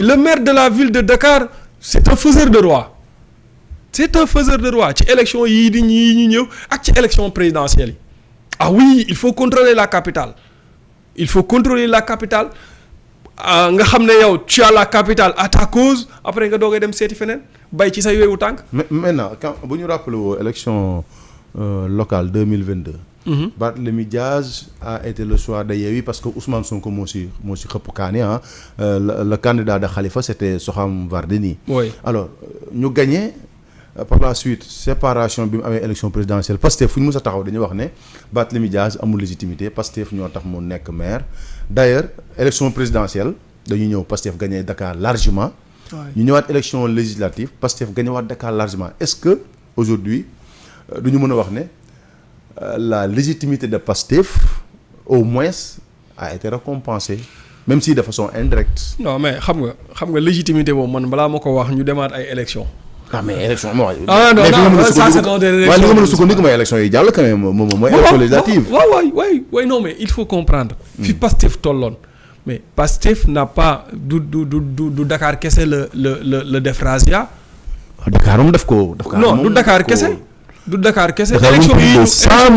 le maire de la ville de Dakar c'est un faiseur de roi c'est un faiseur de roi ci élection yii di ñii ñu ñëw ak ci élection présidentielle yi ah oui il faut contrôler la capitale nga xam ne yow tu as la capitale à ta cause après nga doogay dem seeti feneen bay ci sa yooyu tànk. mais maintenant quand bu ñu rappelé woo élection locale 2022. Barthélémy Diaz a été le choix de Yewwi parce que Ousmane Sonko moo si xëpp kaani le candidat de Khalifa c'était Soham Wardini. oui alors ñu gagné par la suite séparation bi mu amee élection présidentielle Pastef fu ñu mës a taxaw dañuy wax ne Barthélémy Diaz amul légitimité Pastef ñoo tax mu nekk maire d'ailleurs élection présidentielle dañuy ñëw Pastef gagné Dakar largement. ñu ñëwaat élection législative Pastef gagné waat Dakar largement est-ce que aujourd'hui du ñu mën a wax ne la légitimité de Pastef au moins a été récompensée même si de façon indirecte. non mais xam nga légitimité boobu man balaa ma ko wax ñu demaat ay élection ah mais élection mooy. ah non non ça c'est dans des élections waaye li nga mën a sukkandiku mooy élection yi jàll quand même mooy élection législative. waaw non mais il faut comprendre. fi Pastef tolloon mais Pastef n'a pas du Dakar kese le def razzia. Dakar moom daf ko. non du Dakar kese. du Dakar kese. élection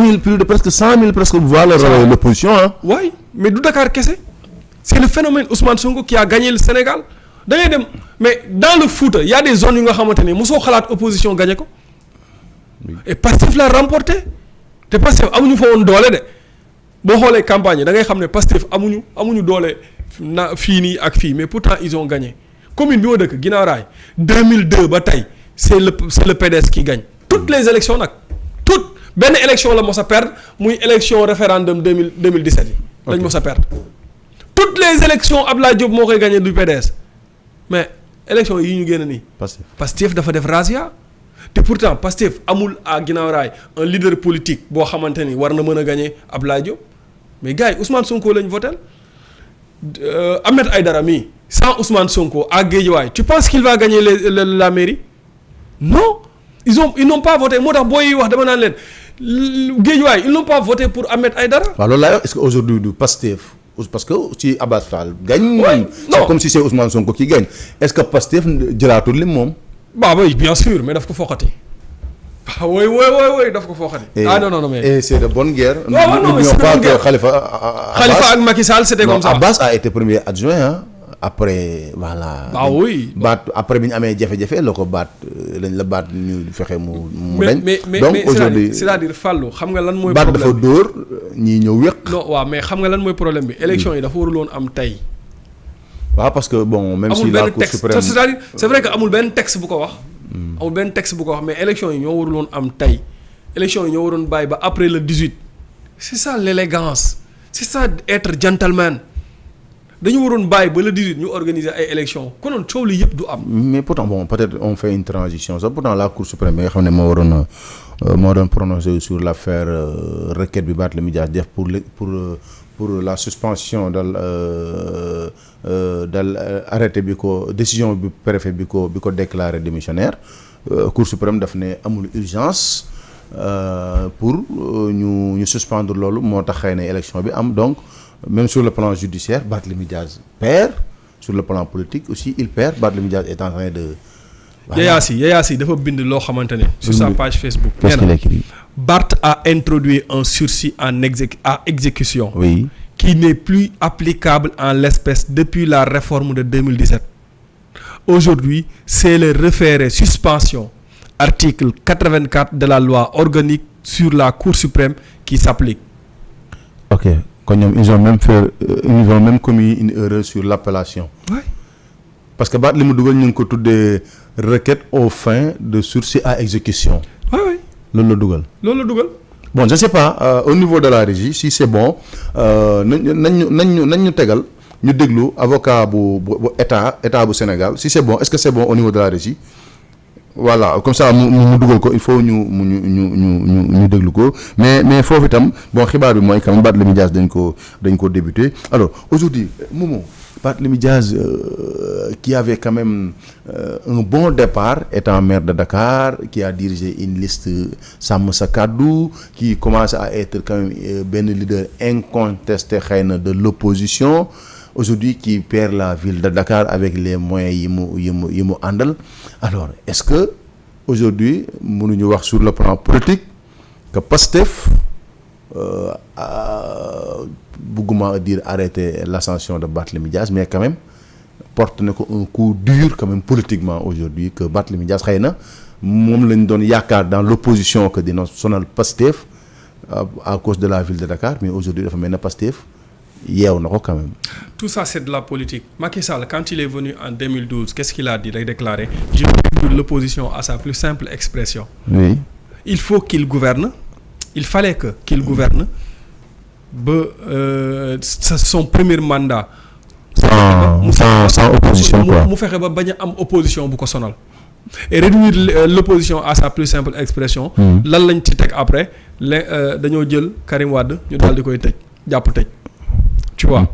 yi plus de presque 100 000 presque voix l'opposition ah. oui mais du Dakar kese c'est le phénomène Ousmane Sonko qui a gagné le Sénégal da ngay dem mais dans le Fouta y a des zones yu nga xamante ne mosoo xalaat opposition gagné ko. et Pastef l'a remporté te Pastef amuñu fa woon doole de boo xoolee campagne yi da ngay xam ne Pastef amuñu doole fii nii ak fii mais pourtant ils ont gagné commune bi ma dëkk Guinaw Rail 2002 ba tey c'est le PDS qui gagne. toutes les élections nag benn élection la mos a perdre muy élection référendum 2017 yi. lañ mos a perdre toutes les élections Abdoulaye Diop moo koy gagné du PDS mais élection yi ñu génn nii. Pastef dafa def razzia te pourtant Pastef amul à Guinaw Rail un leader politique boo xamante ni war na mën a gagné Abdoulaye Diop mais gars yi Ousmane Sonko lañ votel Ahmed Aïdara mii sans Ousmane Sonko à Guédiawaye tu penses qu'il va gagner la mairie non. ils n'ont pas voté moo tax booy yi wax dama naan leen Guédiawaye ils n'ont pas voté pour Ahmed Aïdara. waaw loolu laa est-ce que aujourd'hui du Pastef parce que ci Abbas Fall gagne. oui c'est comme si c'est Ousmane Sonko qui gagne est-ce que Pastef jëlaatul lim moom. bah oui bien sûr mais daf ko foqati. ah oui daf ko foqati. ah non mais. et c'est de bonne guerre. non mais c'est de bonne guerre Khalifa ak Macky Sall c'était comme ça. Abbas a été premier adjoint après voilà. ah oui baat après bi ñu amee jafe-jafe la ko baat lañ la baat ñu fexe mu dañ. mais donc aujourd'hui c'est-à-dire Fallou xam nga lan mooy. baat problème dafa dóor ñii ñëw wéq. non waaw mais xam nga lan mooy problème bi. élection yi dafa warul woon am tey. waaw parce que bon même si la Cour suprême c'est-à-dire c'est vrai que amul benn texte bu ko wax. amul benn texte bu ko wax mais élection yi ñoo warul woon am tey. élection yi ñoo waroon bàyyi ba après le 18. c'est ça l'élégance c'est ça être gentleman. dañu waroon bàyyi ba le 18 ñu organiser ay élections konoon coow li yëpp du am. mais pourtant bon peut-être on fait une transition sax pourtant la Cour suprême bi nga xam ne moo doon prononcé sur l'affaire requête bi Barthélémy Dias def pour la suspension dal arrêté bi ko décision bi préfet bi ko déclaré démissionnaire Cour suprême daf ne amul urgence pour ñu suspendre loolu moo tax xëy na élection bi am donc. Même sur le plan judiciaire Barthélémy Dias perd sur le plan politique aussi il perd Barthélémy Dias est en train de. Yaya Sy dafa bind loo xamante ne. sur sa page Facebook. qu'est-ce qu'il écrit? Barth a introduit un sursis à exécution. oui. qui n'est plus applicable en l'espèce depuis la réforme de 2017. Aujourd'hui c'est le référé suspension article 84 de la loi organique sur la Cour suprême qui s'applique. ok. kon ñoom ils ont même commis une erreur sur l'appellation. oui. parce que baat li mu dugal ñu ngi ko tuddee requête aux fins de sursis à exécution. oui. loolu la dugal. bon je sais pas au niveau de la régie si c'est bon nañ ñu tegal ñu déglu avocat bu état bu Sénégal si c'est bon est-ce que c'est bon au niveau de la régie. voilà comme ça mu dugal ko il faut ñu déglu ko mais foofu itam bon xibaar bi mooy quand même Barthélémy Dias dañ ko débuté alors aujourd'hui Momo Barthélémy Dias qui avait quand même un bon départ étant maire de Dakar qui a dirigé une liste Sàmm Sa Kàddu qui commence à être quand même benn leader incontesté xëy na de l'opposition aujourd'hui qui perd la ville de Dakar avec les moyens yi mu àndal. Alors est-ce que aujourd'hui mënuñu wax sur le plan politique que Pastef bëgguma dire arrêter l'ascension de Barthélémy Dias, mais quand même porte na ko un coup dur quand même politiquement aujourd'hui, que Barthélémy Dias xëy na moom lañ doon yaakaar dans l'opposition que dina sonal Pastef à cause de la ville de Dakar, mais aujourd'hui dafa mel ne Pastef yeew na ko quand même. Tout ça c'est de la politique. Macky Sall quand il est venu en 2012, qu'est-ce qu'il a dit? Il a déclaré: je réduis l'opposition à sa plus simple expression. Oui. Il faut qu'il gouverne. Il fallait qu'il gouverne ba son premier mandat. sans opposition quoi. mu fexe ba bañ a am opposition bu ko sonal. Et réduire l'opposition à sa plus simple expression. lan lañ ci teg après dañoo jël Karim Wade ñu daal di koy tëj jàpp tëj. Tu vois.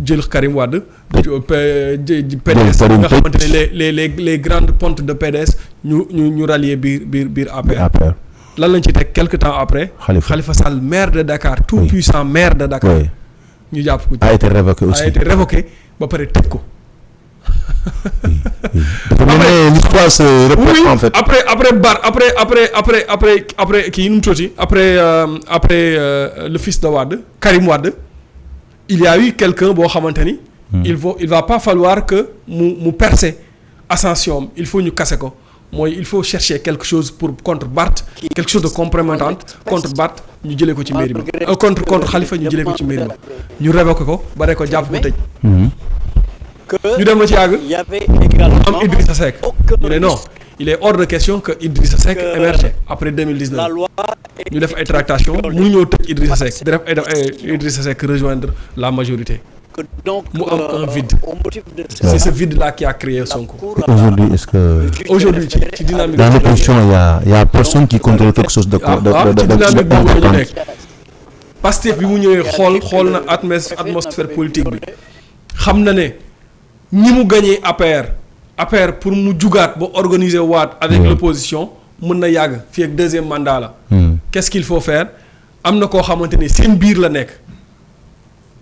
jël Karim Wade. PDS nga xamante ne les grandes pontes de PDS ñu rallier biir APR. lan lañ ci teg quelque temps après. Khalifa Sall maire de Dakar. tout puissant maire de Dakar. ñu jàpp ko. a été révoqué aussi. a été révoqué ba pare tëj ko. l'histoire se répète en fait. après kii nu mu tuuti après le fils de Wade Karim Wade il y a eu quelqu'un boo xamante ni. il va pas falloir que mu percer ascension il faut ñu casser ko mooy il faut chercher quelque chose pour contre Barth quelque chose de complémentaire contre Barth ñu jëlee ko ci mairie bi contre Khalifa ñu jëlee ko ci mairie bi ñu révoqué ko bare ko jàpp ko tëj. ñu dem ba ci yàgg am Idrissa Seck ñu ne non il est hors de question que Idrissa Seck émerge après 2019 ñu def ay tractations mu ñëw tëj Idrissa Seck def Idrissa Seck rejoindre la majorité mu am un vide c'est ce vide là qui a créé Sonko. Aujourd'hui est-ce que ci dynamique dans l'opposition il y a personne qui contrôle quelque chose de ci dynamique boobu la ñu nekk Pastef bi mu ñëwee xool na atmosphère politique bi xam na ne ñi mu gagné APR pour mu jugaat ba organiser waat avec l'opposition mën na yàgg fii ak deuxième mandat la. Qu'est-ce qu'il faut faire am na koo xamante ni seen biir la nekk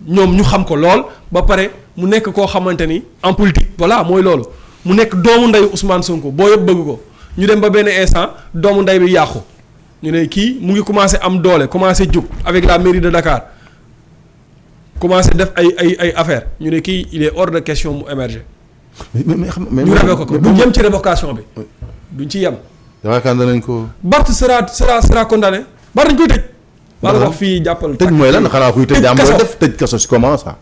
ñoom ñu xam ko lool ba pare mu nekk koo xamante ni en politique voilà mooy loolu mu nekk doomu ndeyu Ousmane Sonko boo yëpp bëgg ko ñu dem ba benn instant doomu ndey bi yàqu ñu ne kii mu ngi commencé am doole commencé jug avec la mairie de Dakar commencé def ay affaire ñu ne kii il est hors de question mu émerger. mais ñu révoqué ko duñ yem ci révocation bi duñ ci yem. yaakaar nañ ko. Barth sera condamné Barth dañ koy tëj. wala wax fii jàppal. tëj mooy lan xanaa kuy tëj am loo def tëj kaso si comment ça.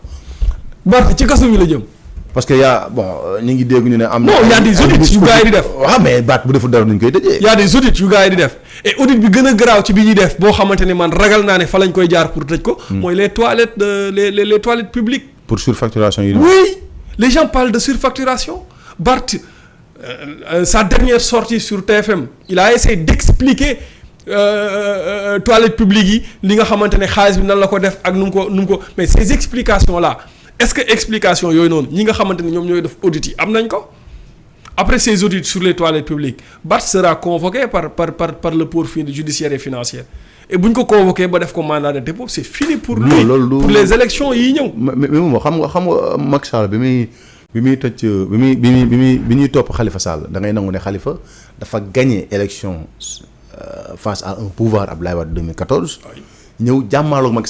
Barth ci kaso bi la jëm. parce que ñu ngi dégg ñu ne am. non y a des audits yu gars yi di def. waaw mais Barth bu deful dara nuñ koy tëjee. y a des audits yu gars yi di def et audit bi gën a garaaw ci bi ñuy def boo xamante ne man ragal naa ne fa lañ koy jaar pour tëj ko. mooy les toilettes les toilettes publiques. pour surfacturation yi. oui les gens parlent de surfacturation Barth sa dernière sortie sur TFM il a essayé d'expliquer toilettes publiques yi li nga xamante ne xaalis bi nan la ko def ak nu mu ko mais ces explications là est-ce que explication yooyu noonu ñi nga xamante ne ñoom ñooy def audit yi am nañ ko après ces audits sur les toilettes publiques Barth sera convoqué par le pôle judiciaire et financier et bu ñu ko convoqué ba def ko mandat de dépôt c'est fini pour lui pour les élections yi ñëw. mais moom xam nga Macky Sall bi ñuy topp Khalifa Sall da ngay nangu ne Khalifa dafa gagné élection face à un pouvoir Abdoulaye Wade 2014 ñëw jàmmaarloog Macky Sall